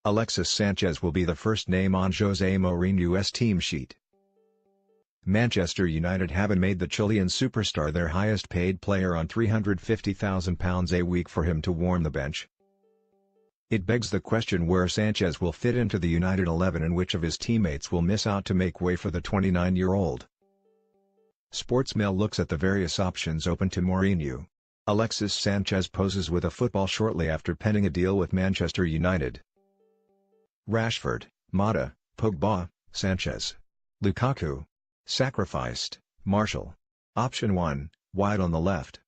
Alexis Sanchez will be the first name on Jose Mourinho's team sheet. Manchester United haven't made the Chilean superstar their highest-paid player on £350,000 a week for him to warm the bench. It begs the question where Sanchez will fit into the United 11 and which of his teammates will miss out to make way for the 29-year-old. Sportsmail looks at the various options open to Mourinho. Alexis Sanchez poses with a football shortly after penning a deal with Manchester United. Rashford, Mata, Pogba, Sanchez. Lukaku. Sacrificed, Martial. Option 1, wide on the left.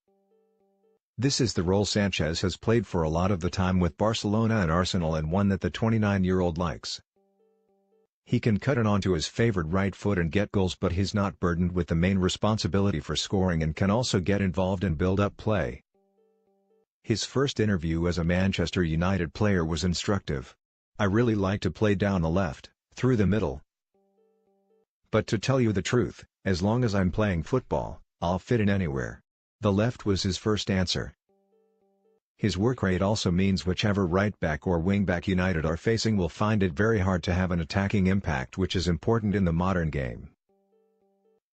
This is the role Sanchez has played for a lot of the time with Barcelona and Arsenal, and one that the 29-year-old likes. He can cut it onto his favored right foot and get goals, but he's not burdened with the main responsibility for scoring and can also get involved in build-up play. His first interview as a Manchester United player was instructive. "I really like to play down the left, through the middle. But to tell you the truth, as long as I'm playing football, I'll fit in anywhere." The left was his first answer. His work rate also means whichever right-back or wing-back United are facing will find it very hard to have an attacking impact, which is important in the modern game.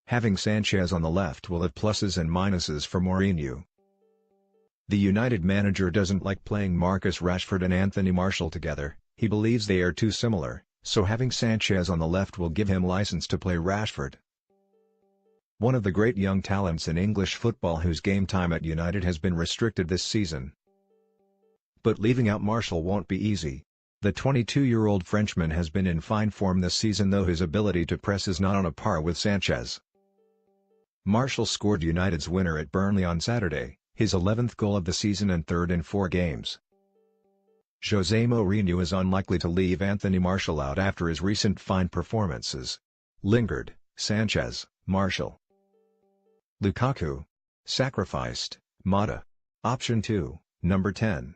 Having Sanchez on the left will have pluses and minuses for Mourinho. The United manager doesn't like playing Marcus Rashford and Anthony Martial together. He believes they are too similar, so having Sanchez on the left will give him license to play Rashford. One of the great young talents in English football whose game time at United has been restricted this season. But leaving out Martial won't be easy. The 22-year-old Frenchman has been in fine form this season, though his ability to press is not on a par with Sanchez. Martial scored United's winner at Burnley on Saturday, his 11th goal of the season and third in 4 games. Jose Mourinho is unlikely to leave Anthony Martial out after his recent fine performances. Lingard, Sanchez, Martial. Lukaku. Sacrificed, Mata. Option 2, number 10.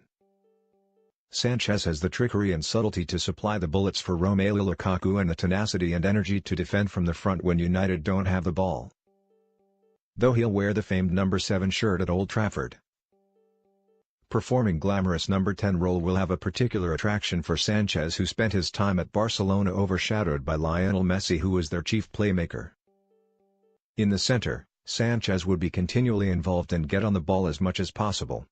Sanchez has the trickery and subtlety to supply the bullets for Romelu Lukaku and the tenacity and energy to defend from the front when United don't have the ball. Though he'll wear the famed number 7 shirt at Old Trafford. Performing glamorous number 10 role will have a particular attraction for Sanchez, who spent his time at Barcelona overshadowed by Lionel Messi, who was their chief playmaker. In the center, Sanchez would be continually involved and get on the ball as much as possible.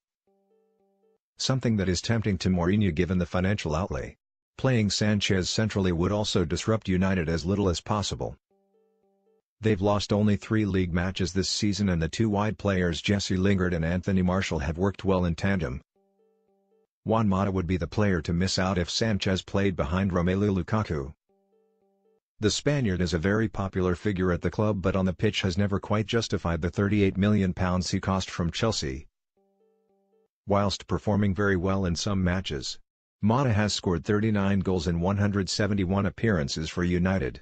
Something that is tempting to Mourinho given the financial outlay. Playing Sanchez centrally would also disrupt United as little as possible. They've lost only 3 league matches this season, and the 2 wide players Jesse Lingard and Anthony Martial have worked well in tandem. Juan Mata would be the player to miss out if Sanchez played behind Romelu Lukaku. The Spaniard is a very popular figure at the club, but on the pitch has never quite justified the £38 million he cost from Chelsea. Whilst performing very well in some matches, Mata has scored 39 goals in 171 appearances for United.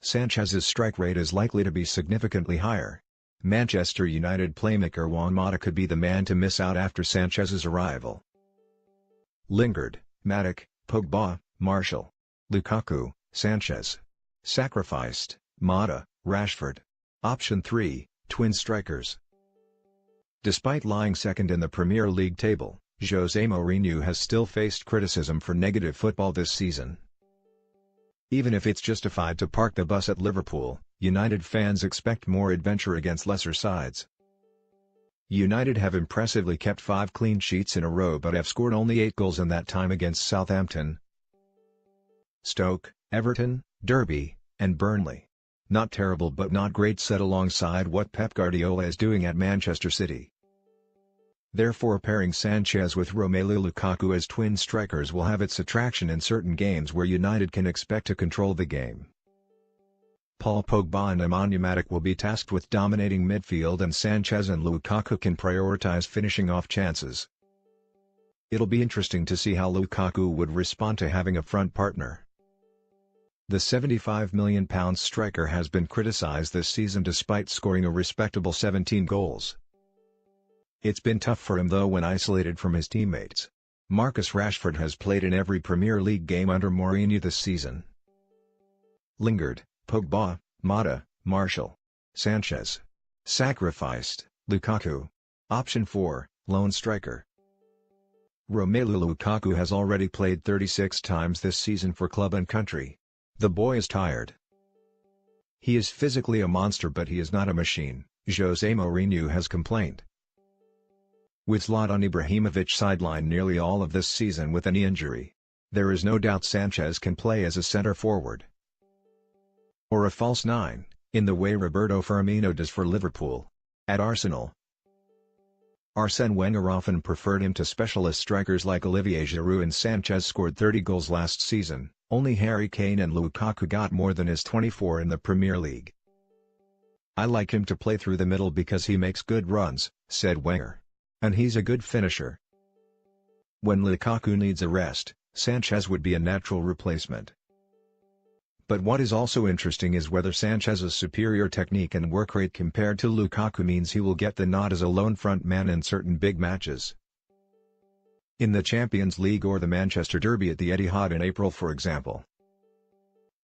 Sanchez's strike rate is likely to be significantly higher. Manchester United playmaker Juan Mata could be the man to miss out after Sanchez's arrival. Lingard, Matic, Pogba, Martial. Lukaku, Sanchez. Sacrificed, Mata, Rashford. Option 3, twin strikers. Despite lying second in the Premier League table, Jose Mourinho has still faced criticism for negative football this season. Even if it's justified to park the bus at Liverpool, United fans expect more adventure against lesser sides. United have impressively kept 5 clean sheets in a row but have scored only 8 goals in that time against Southampton, Stoke, Everton, Derby, and Burnley. Not terrible but not great set alongside what Pep Guardiola is doing at Manchester City. Therefore, pairing Sanchez with Romelu Lukaku as twin strikers will have its attraction in certain games where United can expect to control the game. Paul Pogba and Nemanja Matic will be tasked with dominating midfield, and Sanchez and Lukaku can prioritize finishing off chances. It'll be interesting to see how Lukaku would respond to having a front partner. The £75 million striker has been criticised this season despite scoring a respectable 17 goals. It's been tough for him though when isolated from his teammates. Marcus Rashford has played in every Premier League game under Mourinho this season. Lingard, Pogba, Mata, Martial. Sanchez. Sacrificed, Lukaku. Option 4, lone striker. Romelu Lukaku has already played 36 times this season for club and country. The boy is tired. He is physically a monster, but he is not a machine, Jose Mourinho has complained. With Zlatan Ibrahimovic sidelined nearly all of this season with a knee injury, there is no doubt Sanchez can play as a centre forward or a false nine, in the way Roberto Firmino does for Liverpool. At Arsenal, Arsène Wenger often preferred him to specialist strikers like Olivier Giroud, and Sanchez scored 30 goals last season. Only Harry Kane and Lukaku got more than his 24 in the Premier League. "I like him to play through the middle because he makes good runs," said Wenger. "And he's a good finisher." When Lukaku needs a rest, Sanchez would be a natural replacement. But what is also interesting is whether Sanchez's superior technique and work rate compared to Lukaku means he will get the nod as a lone front man in certain big matches. In the Champions League or the Manchester Derby at the Etihad in April, for example.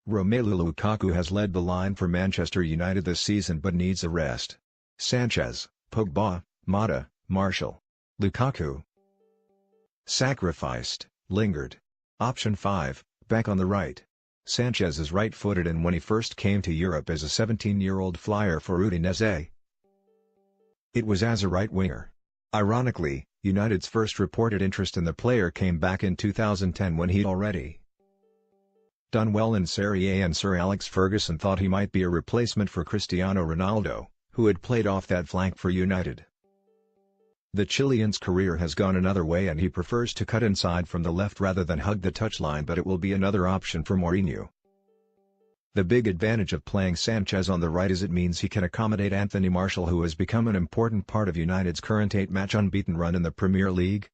Romelu Lukaku has led the line for Manchester United this season but needs a rest. Sanchez, Pogba, Mata, Martial. Lukaku sacrificed, lingered. Option 5, back on the right. Sanchez is right-footed, and when he first came to Europe as a 17-year-old flyer for Udinese, it was as a right winger. Ironically, United's first reported interest in the player came back in 2010 when he'd already done well in Serie A, and Sir Alex Ferguson thought he might be a replacement for Cristiano Ronaldo, who had played off that flank for United. The Chilean's career has gone another way, and he prefers to cut inside from the left rather than hug the touchline, but it will be another option for Mourinho. The big advantage of playing Sanchez on the right is it means he can accommodate Anthony Martial, who has become an important part of United's current 8-match unbeaten run in the Premier League.